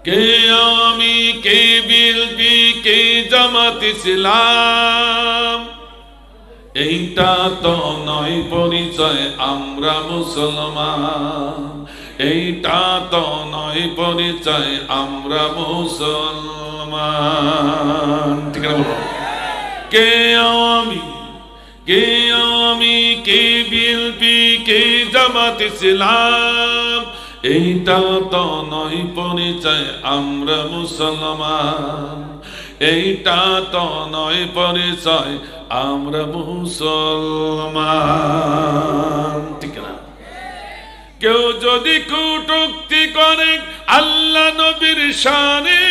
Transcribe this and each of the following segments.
কে আমি, কে বিএনপি, কে জামাত ইসলাম, এইটা তো নয় পরিচয় আমরা মুসলমান, এইটা তো নয় পরিচয় আমরা মুসলমান। ঠিক আছে বলো, কে আমি, কে আমি, কে বিএনপি, কে জামাত ইসলাম, এইটা তো নয় পরিচয় আমরা মুসলমান, এইটা তো নয় পরিচয় আমরা মুসলমান। ঠিক না? কেউ যদি কটূক্তি করে আল্লাহ নবীর শানে,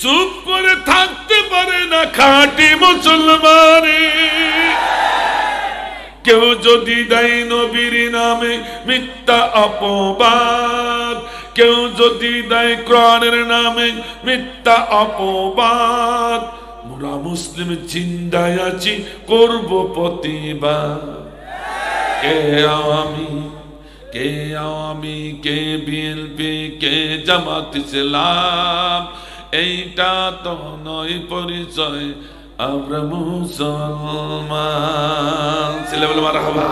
চুপ করে থাকতে পারে না খাঁটি মুসলমান। কেউ যদি দেয় নবীর নামে মিথ্যা অপবাদ, কেউ যদি দেয় কোরআনের নামে মিথ্যা অপবাদ, মোরা মুসলিম জিন্দায় আছি করব প্রতিবাদ। কে আমি, কে আমি, কে বিএনপি, কে জামাত ইসলাম, এইটা তো নয় পরিচয় আমরা মুসলমান। ছেলে বলে মারহাবা।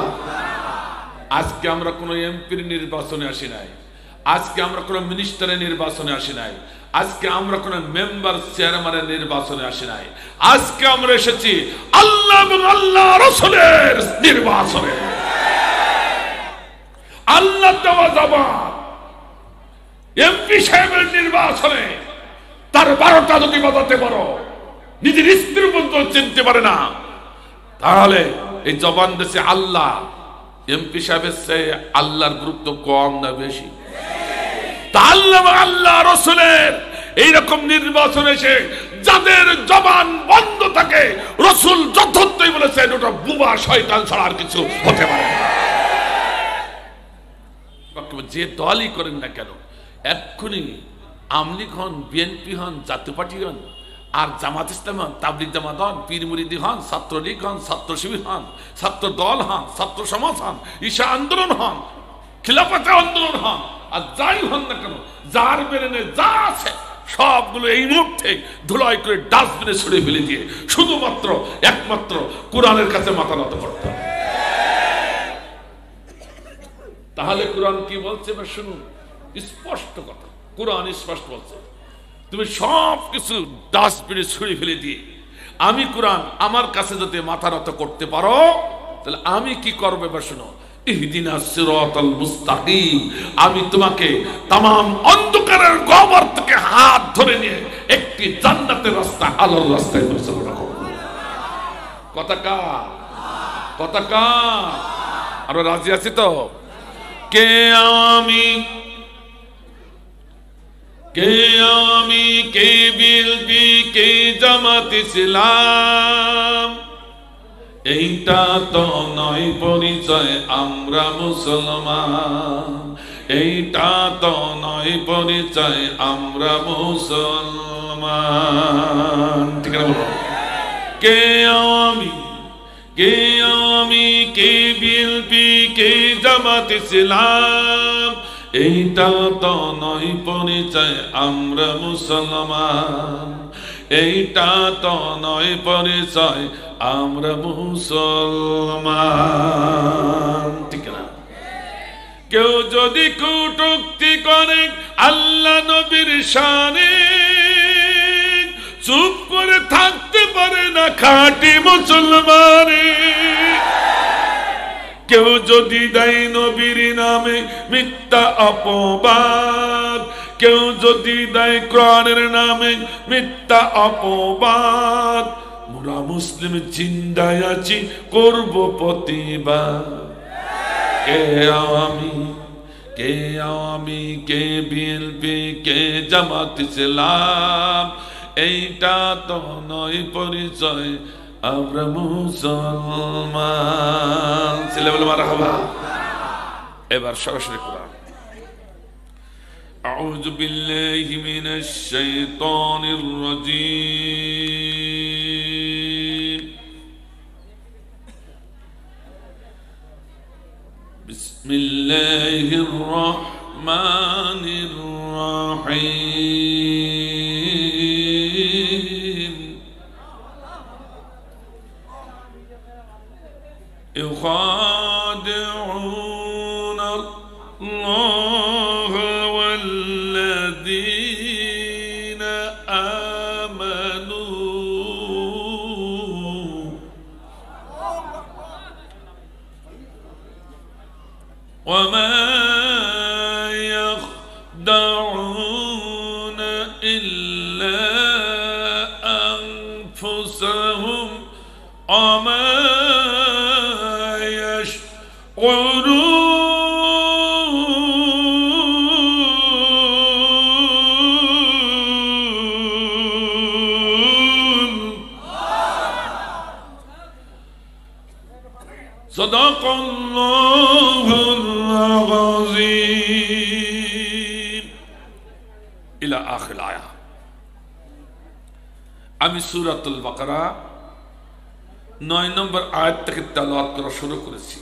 আজকে আমরা কোনো এমপির নির্বাচনে আসি নাই, আজকে আমরা কোনো মিনিস্টারের নির্বাচনে আসি নাই, আজকে আমরা কোনো মেম্বার চেয়ারম্যানের নির্বাচনে আসি নাই, আজকে আমরা এসেছি আল্লাহ এবং আল্লাহ রাসূলের নির্বাচনে। আল্লাহ দেওয়া জবাব এমপি সাহেবের নির্বাচনে তার 12টা যদি বাজাতে পারো, নিজের স্ত্রীর পর্যন্ত চিনতে পারে না, তাহলে এই জবান দেশে আল্লাহ এমপি সাহেবের চেয়ে আল্লাহর গুরুত্ব কম না বেশি? তা আল্লাহ আল্লাহ রাসূলের এইরকম নির্বাচন এসে যাদের জবান বন্ধ থাকে, রাসূল যথার্থই বলেছেন ওটা বুবা শয়তান ছাড়া আর কিছু হতে পারে না। যে দলই করেন না কেন, এক্ষুনি আওয়ামী লীগ হন, বিএনপি হন, জাতীয় পার্টি হন, আর জামাত ইসলাম হন, তাবলিগ জামাত হন, পীর মুরিদি হন, ছাত্রলীগ হন, ছাত্র শিবির হন, ছাত্র দল হন, ছাত্র সমাজ হন, ঈশা আন্দোলন হন, খিলাফত আন্দোলন হন, আর যাই হন না কেন, যার বেরেনে যা আছে সবগুলো এই মুহূর্তে ধুলাই করে ডাস্টবিনে ছড়ে ফেলে দিয়ে শুধুমাত্র একমাত্র কোরআনের কাছে মাথা নত করতে হবে। তাহলে কোরআন কি বলছে বা শুনুন, স্পষ্ট কথা, কোরআন স্পষ্ট বলছে, তুমি সব কিছু ডাস্টবিনে ছুঁড়ে ফেলে দিয়ে আমি কোরআন আমার কাছে যদি মাথা নত করতে পারো, তাহলে আমি কি করবো এবার শুনো। ইহদিনাস সিরাতাল মুস্তাকিম, আমি তোমাকে तमाम অন্ধকারের গহ্বর থেকে হাত ধরে নিয়ে একটি জান্নাতের রাস্তা, আলোর রাস্তায় পরিচালনা করব। কথা কার? কথা কার? আমরা রাজি আছি তো? কে আমি, কে আমি, কে বিএনপি, কে জামাত ইসলাম, এইটা তো নয় পরিচয় আমরা মুসলমান, এইটা তো নয় পরিচয় আমরা মুসলমান। ঠিক আছে বলো, কে আমি, কে আমি, কে বিএনপি, কে জামাত ইসলাম, এইটা তো নয় পরিচয় আমরা মুসলমান, এইটা তো নয় পরিচয় আমরা মুসলমান। ঠিক না? কেউ যদি কটূক্তি করে আল্লাহ নবীর শানে, চুপ করে থাকতে পারে না খাঁটি মুসলমান। কেউ যদি দেয় নবীর নামে মিথ্যা অপবাদ, কেউ যদি দেয় কোরআনের নামে মিথ্যা অপবাদ, মোরা মুসলিম জিন্দায় আছি করব প্রতিবাদ। কে আমি, কে আমি, কে বিএনপি, কে জামাত ইসলাম, এইটা তো নয় পরিচয় আমরা মুসলমান। ছেলে বলে মারহাবা। এবার সরাসরি কোরআন। আউযু বিল্লাহি মিনাশ শাইতানির রাজীম। বিসমিল্লাহির রাহমানির রাহিম। الرحيم يخادعون الله والذين آمنوا وما يخدعون إلا أنفسهم وما صدق الله العظيم إلى آخر الآية আমি সূরাতুল বাকারা 9 নম্বর আয়াত থেকে তেলাওয়াত করা শুরু করেছি।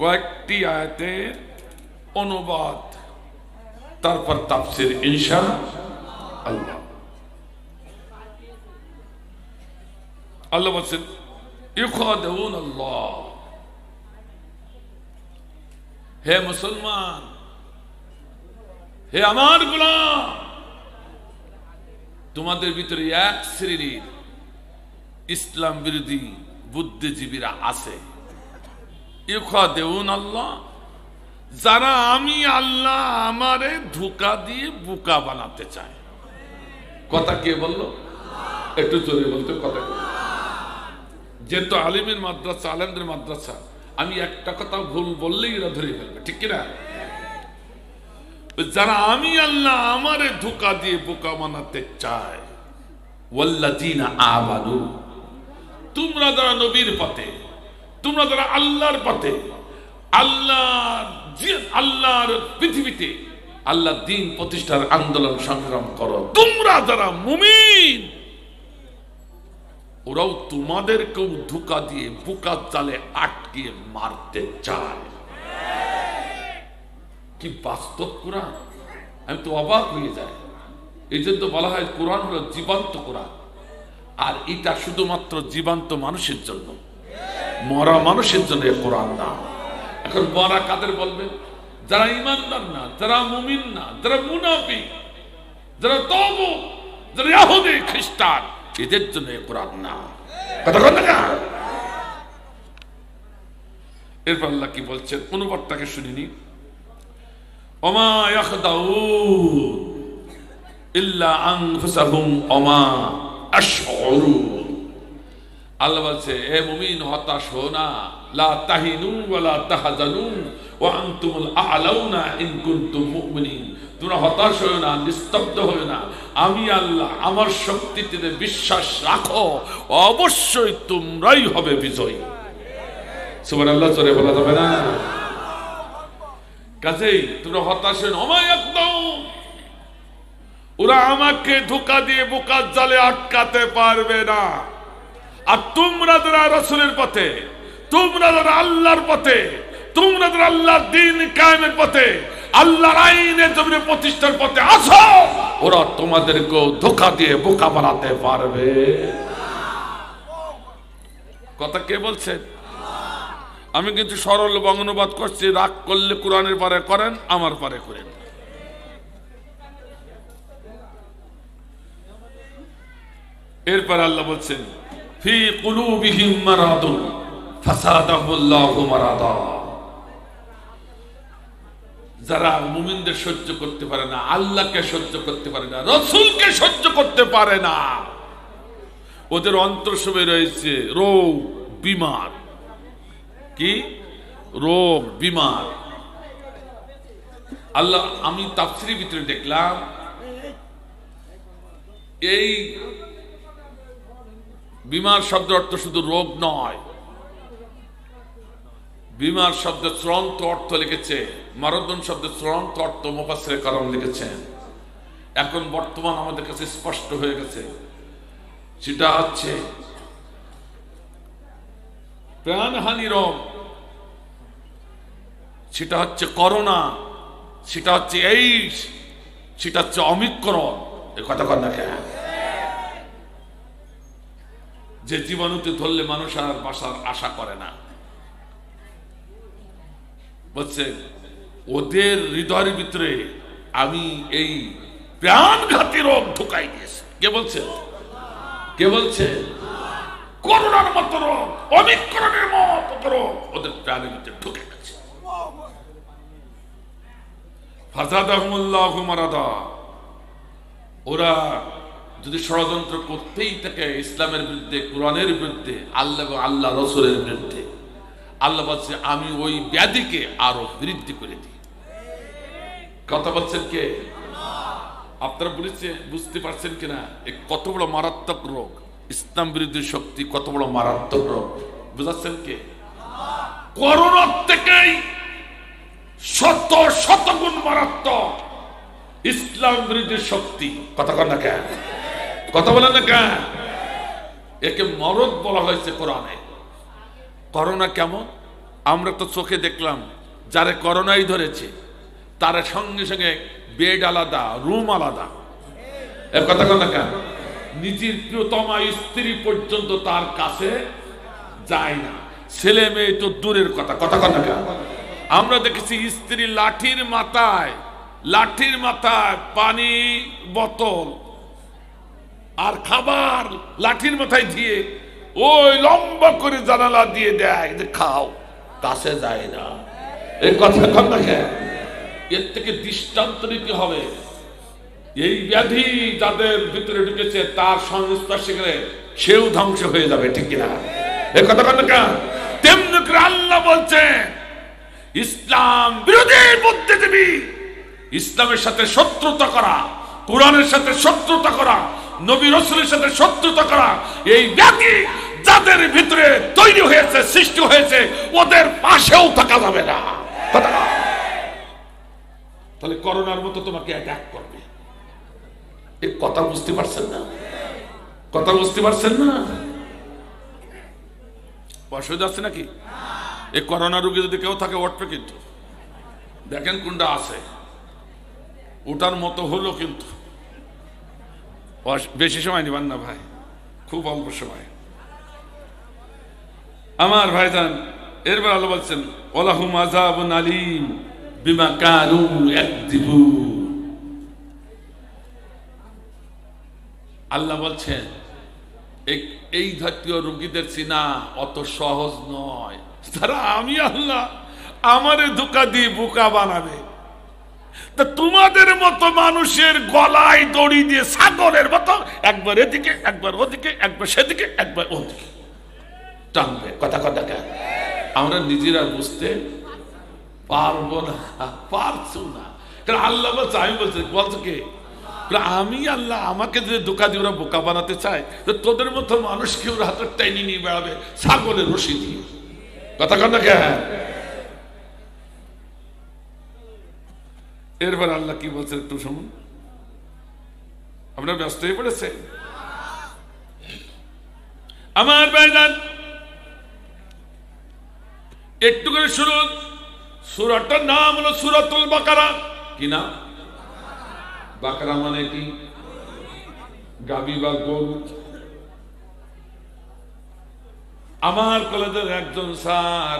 কয়েকটি আয়াতের অনুবাদ তারপর তাফসীর ইনশাআল্লাহ। আল্লাহ বলেন ইউখাদিউন আল্লাহ, হে মুসলমান, হে আমার গোলাম, তোমাদের ভিতরে এক শ্রেণীর ইসলাম বিরোধী বুদ্ধিজীবীরা আছে। ইউখাদিউন আল্লাহ, যারা আমি আল্লাহ আমারে ধোঁকা দিয়ে বোকা বানাতে চায়। কথা কে বললো? একটু জোরে বলতে কথা। যেহেতু আলিমের মাদ্রাসা, আলেমদের মাদ্রাসা, আমি একটা কথা ভুল বললেই এরা ধরে ফেলবে, ঠিক কিনা? যারা আমি আল্লাহ আমারে ধোঁকা দিয়ে বোকা বানাতে চায়, ওয়াল্লাযীনা আমানু, তোমরা যারা নবীর পথে, তোমরা যারা আল্লাহর পথে, আল্লাহর পৃথিবীতে আল্লাহর দ্বীন প্রতিষ্ঠার আন্দোলন সংগ্রাম করো, তোমরা যারা মুমিন, ওরাও তোমাদেরকেও ধোঁকা দিয়ে বোকার জালে আটকিয়ে মারতে চায়। কি বাস্তব কোরআন! আমি তো অবাক হয়ে যাই। এই জন্য বলা হয় কোরআন হলো জীবন্ত কোরআন, আর এটা শুধুমাত্র জীবন্ত মানুষের জন্য, মরা মানুষের জন্য কোরআন না। এখন মরা কাদের বলবেন? যারা ইমানদার না, যারা মুমিন না, যারা মুনাফিক, যারা তওবা, যারা ইহুদি খ্রিস্টান, এদের জন্য কোরআন না। কথা বলেন না? এরপর আল্লাহ কি বলছেন, অনুবাদটাকে শুনিনি। ওমা ইয়াখদাউন ইল্লা আনফুসাহুম ওমা আশউরুন। আল্লাহ বলছে, হে মুমিন, হতাশ হো না, লা তাহিনু ওয়া লা তাহজানু ওয়া আনতুমুল আ'লাউনা ইন কুনতুম মুমিনিন। তোমরা হতাশ হও না, নিস্তব্ধ হও না, আমি আল্লাহ আমার শক্তিতে বিশ্বাস রাখো, অবশ্যই তোমরাই হবে বিজয়ী। সুবহানাল্লাহ, জোরে বলা যাবে না? কাজেই তোমরা হতাশ হও না। ওমা ইয়াকদাউন, ওরা আমাকে ধোঁকা দিয়ে বোকার জালে আটকাতে পারবে না। আর তোমরা যারা রাসূলের পথে, তোমরা যারা আল্লাহর পথে, তোমরা যারা আল্লাহর দ্বীন কায়েমের পথে, আল্লাহর আইনের জমিনে প্রতিষ্ঠার পথে আছো, ওরা তোমাদেরকে ধোঁকা দিয়ে বোকা বানাতে পারবে। কথা কে বলছে? আমি কিন্তু সরল বঙ্গানুবাদ করছি, রাগ করলে কোরআনের পারে করেন, আমার পারে করেন। এরপর আল্লাহ বলছেন, ফি কুলুবিহিম মারাদুন ফাসাদাহুল্লাহু মারাদা। যারা মুমিনদের সহ্য করতে পারে না, আল্লাহকে সহ্য করতে পারে না, রাসূলকে সহ্য করতে পারে না, ওদের অন্তরসবে রয়েছে রোগ, বিমার। কি রোগ, বিমার? আল্লাহ, আমি তাফসীরের ভিতরে দেখলাম এই বিমার শব্দের অর্থ শুধু রোগ নয়, বিমার শব্দের চূড়ান্ত অর্থ লিখেছে, মারাদুন শব্দের চূড়ান্ত অর্থ মুফাসসিরে কারাম লিখেছেন। এখন বর্তমান আমাদের কাছে স্পষ্ট হয়ে গেছে, সেটা হচ্ছে প্রাণহানি রোগ, সেটা হচ্ছে করোনা, সেটা হচ্ছে এই, সেটা হচ্ছে অমিক্রণ। এ কথা কর না কেন? যে জীবাণুতে ধরলে মানুষ আর বাসার আশা করে না, বলছে ওদের হৃদয়ের ভিতরে আমি এই প্রাণঘাতী রোগ ঢুকাই দিয়েছি। কে বলছে? কে বলছে? করোনার মতো রোগ, অমিক্রণের মতো রোগ ওদের প্রাণের ভিতরে ঢুকে গেছে। ফাযাদাহুমুল্লাহু মারাদা। ওরা যদি ষড়যন্ত্র করতেই থাকে ইসলামের বিরুদ্ধে, কোরআনের বিরুদ্ধে, আল্লাহ এবং আল্লাহ রাসূলের বিরুদ্ধে, আল্লাহ বলছে আমি ওই ব্যাধিকে আরো বৃদ্ধি করে দিই। কথা বলছেন কে? আপনারা বুঝতে পারছেন কিনা কত বড় মারাত্মক রোগ? ইসলাম বিরোধী শক্তি কত বড় মারাত্মক রোগ বুঝাচ্ছেন কে? করোনার থেকেই শত শত গুণ মারাত্মক ইসলাম বিরোধী শক্তি। কথা বলেন না কেন? কথা বলেন না কেন? একে মরদ বলা হয়েছে কোরআনে। করোনা কেমন? আমরা তো চোখে দেখলাম, যারা করোনাই ধরেছে তার সঙ্গে সঙ্গে বেড আলাদা, রুম আলাদা। এর কথা বলেন না কেন? নিজের প্রিয়তমা স্ত্রী পর্যন্ত তার কাছে যায় না, ছেলে মেয়ে তো দূরের কথা। কথা বলেন না কেন? আমরা দেখেছি স্ত্রী লাঠির মাথায় পানি বোতল আর খাবার লাঠির মাথায় দিয়ে ওই লম্বা করে জানালা দিয়ে দেয় যে খাও, কাছে যায় না। এই কথা কন না কেন? এর থেকে দৃষ্টান্ত নিতে হবে। এই ব্যাধি যাদের ভিতরে ঢুকেছে তার সংস্পর্শে গেলে সেও ধ্বংস হয়ে যাবে, ঠিক কিনা? এই কথা কন না কেন? তেমনি করে আল্লাহ বলছেন ইসলাম বিরোধী বুদ্ধিজীবী, ইসলামের সাথে শত্রুতা করা, কোরআনের সাথে শত্রুতা করা, নবী রাসূলের সাথে শত্রুতা করা, এই ব্যাধি যাদের ভিতরে তৈরি হয়েছে, সৃষ্টি হয়েছে, ওদের পাশেও থাকা যাবে না। তাহলে করোনার মতো তোমাকে অ্যাটাক করবে। এই কথা বুঝতে পারছেন না? কথা বুঝতে পারছেন না? অসুবিধা আছে নাকি? এই করোনা রোগী যদি কেউ থাকে উঠবে, কিন্তু দেখেন কোনটা আছে, ওটার মতো হলো, কিন্তু বেশি সময় নিবেন না ভাই, খুব অল্প সময়। আমার ভাইজান, এরপর আল্লাহ বলছেন ওয়ালাহুম আযাবুন আলীম বিমা কানু ইয়াকযিবুন। আল্লাহ বলছেন এই জাতীয় রোগীদের চিনা অত সহজ নয়। তারা আমি আল্লাহ আমারে ধোঁকা দিয়ে বোকা বানাবে। তা তোমাদের মতো মানুষের গলায় দড়ি দিয়ে ছাগলের মতো একবার এদিকে একবার ওদিকে, একবার সেদিকে একবার ওদিকে টানবে। কথা কথা কেন? আমরা নিজেরা বুঝতে পারবো না, পারছো না। কারণ আল্লাহ বলছে, আমি বলছো কে? আমি আল্লাহ আমাকে যে ধোঁকা দিয়ে ওরা বোকা বানাতে চায়, তো তোদের মতো মানুষকে ওরা হাতে টেনে নিয়ে বেড়াবে ছাগলের রশি দিয়ে। কথা কথা কেন? এরপর আল্লাহ কি বলছেন একটু শুনুন। আপনারা ব্যস্ত হয়ে পড়েছে? আমার ভাইজান একটু করে শুনুন। সূরাটার নাম হলো সূরাতুল বাকারা। কি নাম? বাকারা মানে কি? গাবি বা গরু। আমার কলেজের একজন স্যার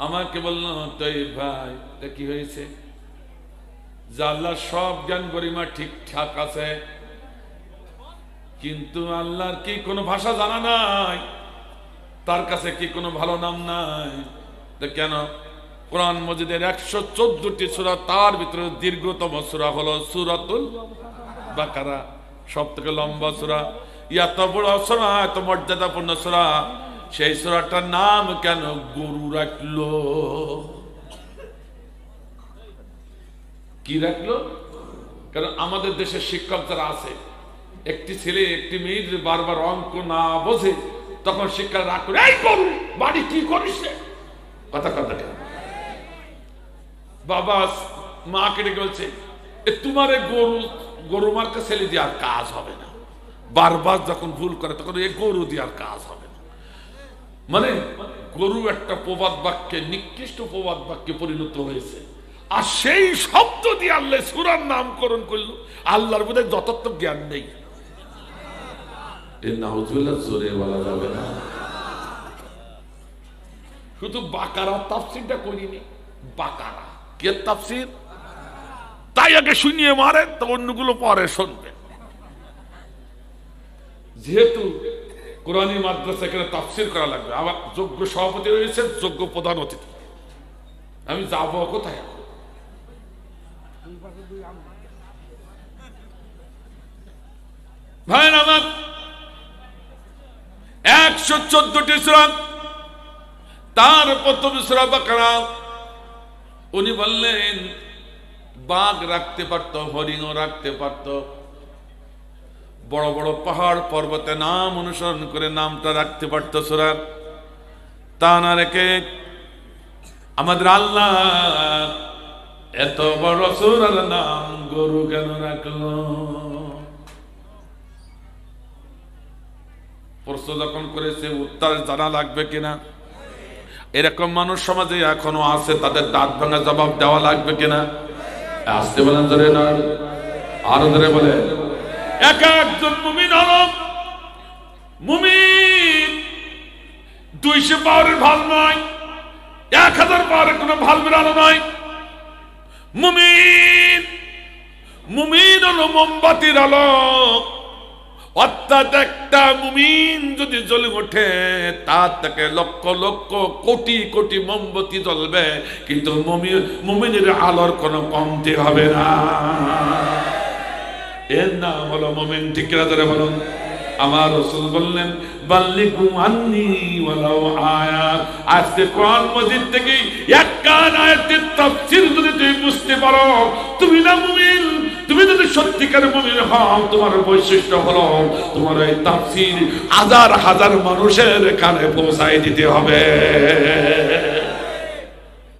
আমাকে বললো, তাই ভাই এটা কি হয়েছে? যে আল্লাহর সব জ্ঞান গরিমা ঠিকঠাক আছে, কিন্তু আল্লাহর কি কোনো ভাষা জানা নাই, তার কাছে কি কোনো ভালো নাম নাই? কেন? কোরআন মজিদের 114টি সূরা, তার ভিতরে দীর্ঘতম সূরা হলো সূরাতুল বাকারা, সব থেকে লম্বা সূরা। এত বড় সূরা, এত মর্যাদাপূর্ণ সূরা, সেই সূরাটার নাম কেন গরু রাখলো? কি রাখলো? কারণ আমাদের দেশের শিক্ষক যারা আছে, একটি ছেলে একটি মেয়ের বারবার অঙ্ক না বোঝে, তখন শিক্ষক রাগ করে, এই গরু বাড়ি কি করিস? কথা কথা কেন? বাবা মা কেটে বলছে, তোমার গরু মার্কা ছেলে দিয়ে আর কাজ হবে না। বারবার যখন ভুল করে তখন এই গরু দিয়ে আর কাজ হবে না। মানে গরু একটা প্রবাদ বাক্যে, নিকৃষ্ট প্রবাদ বাক্যে পরিণত হয়েছে। আর সেই শব্দ দিয়ে আল্লাহ সূরার নামকরণ করলো। আল্লাহর বোধহয় যথার্থ জ্ঞান নেই। নাউজুবিল্লাহ, জোরে বলা যাবে না। শুধু বাকারা তাফসিরটা করিনি, বাকারা কে তাফসির, তাই আগে শুনিয়ে মারে, তো অন্যগুলো পরে শুনবে। যেহেতু কোরআনী মাদ্রাসা এখানে তাফসির করা লাগবে, আবার যোগ্য সভাপতি রয়েছে, যোগ্য প্রধান অতিথি, আমি যাবো কোথায়? ভাই আমার 114টি সূরা, তার প্রথম সূরা বাকারা। উনি বললেন বাঘ রাখতে পারত, হরিণও রাখতে পারত, বড় বড় পাহাড় পর্বতে নাম অনুসরণ করে নামটা রাখতে পারত সূরার। তা না রেখে আমাদের আল্লাহ এত বড় সূরার নাম গরু কেন রাখলো? প্রশ্ন যখন করেছে উত্তর জানা লাগবে কিনা? এরকম মানুষ সমাজে এখনো আছে, তাদের দাঁত ভাঙা জবাব দেওয়া লাগবে কিনা? আসতে বলেন ধরে না, আরো ধরে বলে। এক একজন মুমিন হলো মুমিন 200 পাওয়ারের ভাল নয়, 1000 পাওয়ারের কোন ভাল বেরানো নয়। মুমিন মুমিন হলো মোমবাতির আলো। অর্থাৎ একটা মুমিন যদি জ্বলে ওঠে, তার থেকে লক্ষ লক্ষ কোটি কোটি মোমবাতি জ্বলবে, কিন্তু মুমিনের আলোর কোনো কমতি হবে না। এর নাম হলো মুমিন। ঠিক কিনা ধরে বলুন। আমার রাসূল বললেন বাল্লিগু আন্নী ওয়ালাউ আয়া। আজকে কোরআন মাজিদ থেকে একটা আয়াতের তাফসীর যদি তুমি বুঝতে পারো, তুমি না মুমিন। তুমি যদি সত্যিকার মুমিন হও, তোমার বৈশিষ্ট্য হলো তোমার এই তাফসীর হাজার হাজার মানুষের কানে পৌঁছায় দিতে হবে।